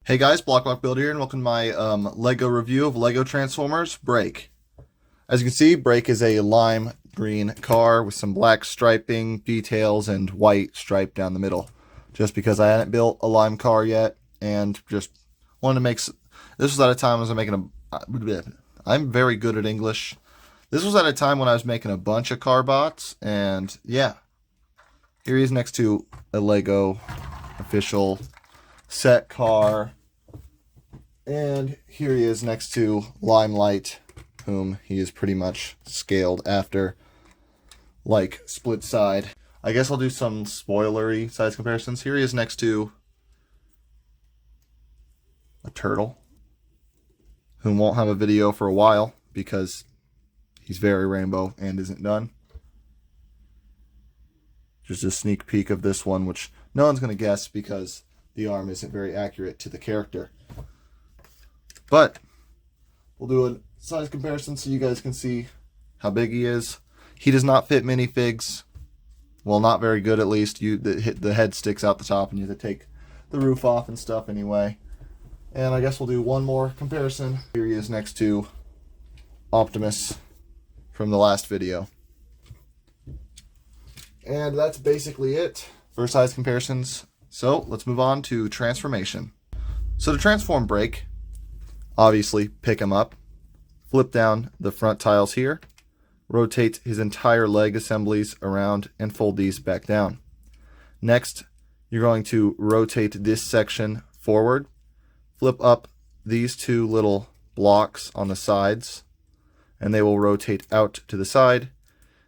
Hey guys, Block Builder here, and welcome to my Lego review of Lego Transformers Break. As you can see, Break is a lime green car with some black striping details and white stripe down the middle. Just because I hadn't built a lime car yet, and just wanted to make. This was at a time I was making a. I'm very good at English. This was at a time when I was making a bunch of car bots, and yeah, here he is next to a Lego official set car. And here he is next to Limelight, whom he is pretty much scaled after, like split side. I guess I'll do some spoilery size comparisons. Here he is next to a turtle, whom won't have a video for a while because he's very rainbow and isn't done. Just a sneak peek of this one, which no one's going to guess because the arm isn't very accurate to the character. But we'll do a size comparison so you guys can see how big he is. He does not fit minifigs. Well, not very good at least. The head sticks out the top and you have to take the roof off and stuff anyway. And I guess we'll do one more comparison. Here he is next to Optimus from the last video. And that's basically it for size comparisons. So let's move on to transformation. So to transform Break, obviously pick him up, flip down the front tiles here, rotate his entire leg assemblies around, and fold these back down. Next, you're going to rotate this section forward, flip up these two little blocks on the sides, and they will rotate out to the side,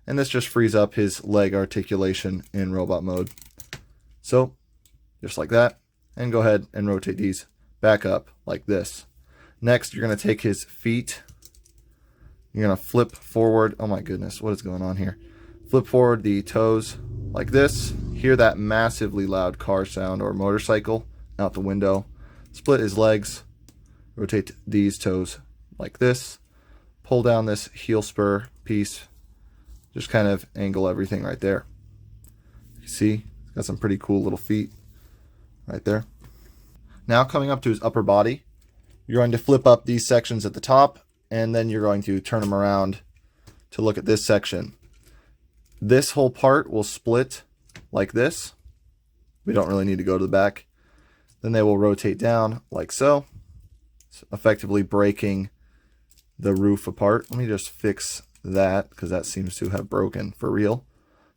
and this just frees up his leg articulation in robot mode. So, just like that, and go ahead and rotate these back up like this. Next, you're going to take his feet. You're going to flip forward. Oh my goodness, what is going on here? Flip forward the toes like this. Hear that massively loud car sound or motorcycle out the window. Split his legs. Rotate these toes like this. Pull down this heel spur piece. Just kind of angle everything right there. You see, he's got some pretty cool little feet right there. Now coming up to his upper body, you're going to flip up these sections at the top, and then you're going to turn them around to look at this section. This whole part will split like this. We don't really need to go to the back. Then they will rotate down like so, effectively breaking the roof apart. Let me just fix that because that seems to have broken for real.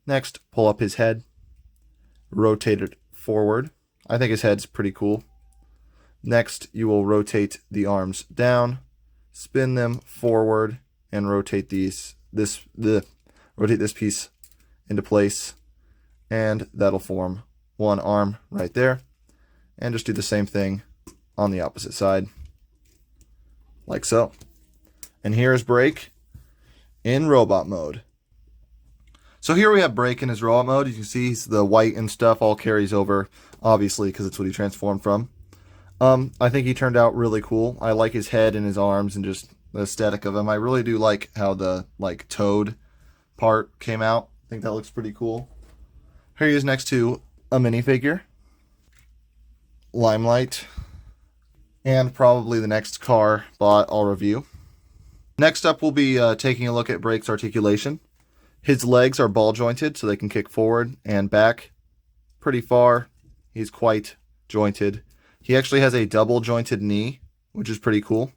Next, pull up his head, rotate it forward. I think his head's pretty cool. Next, you will rotate the arms down, spin them forward, and rotate this piece into place, and that'll form one arm right there. And just do the same thing on the opposite side, like so. And here's Break in robot mode. So here we have Break in his robot mode. You can see the white and stuff all carries over, obviously, because it's what he transformed from. I think he turned out really cool. I like his head and his arms and just the aesthetic of him. I really do like how the toad part came out. I think that looks pretty cool. Here he is next to a minifigure, Limelight, and probably the next car bot I'll review. Next up, we'll be taking a look at Break's articulation. His legs are ball jointed so they can kick forward and back pretty far. He's quite jointed. He actually has a double jointed knee, which is pretty cool,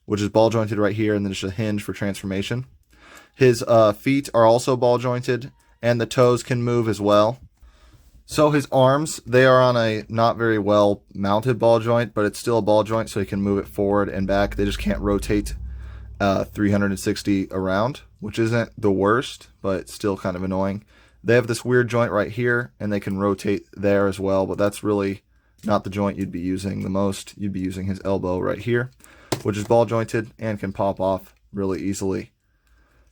which is ball jointed right here, and then just a hinge for transformation. His feet are also ball jointed, and the toes can move as well. So his arms, they are on a not very well mounted ball joint, but it's still a ball joint, so he can move it forward and back. They just can't rotate 360 around, which isn't the worst, but it's still kind of annoying. They have this weird joint right here, and they can rotate there as well, but that's really not the joint you'd be using the most. You'd be using his elbow right here, which is ball jointed and can pop off really easily.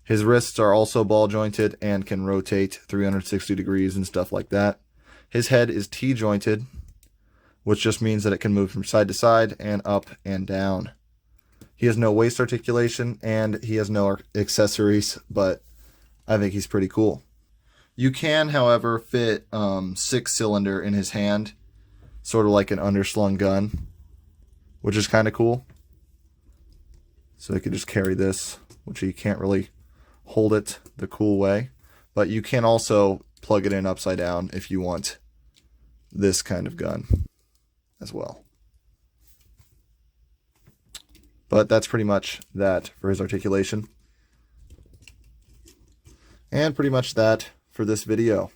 His wrists are also ball jointed and can rotate 360 degrees and stuff like that. His head is T-jointed, which just means that it can move from side to side and up and down. He has no waist articulation and he has no accessories, but I think he's pretty cool. You can, however, fit 6-cylinder in his hand, sort of like an underslung gun. which is kind of cool. So you can just carry this, which you can't really hold it the cool way. But you can also plug it in upside down if you want this kind of gun as well. But that's pretty much that for his articulation. And pretty much that for this video.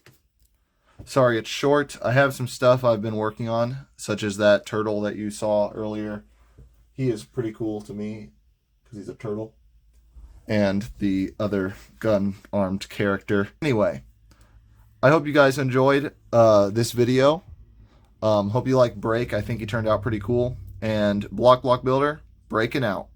Sorry it's short. I have some stuff I've been working on, such as that turtle that you saw earlier. He is pretty cool to me because he's a turtle. And the other gun-armed character. Anyway, I hope you guys enjoyed this video. Hope you like Break. I think he turned out pretty cool. And Block Builder, breaking out.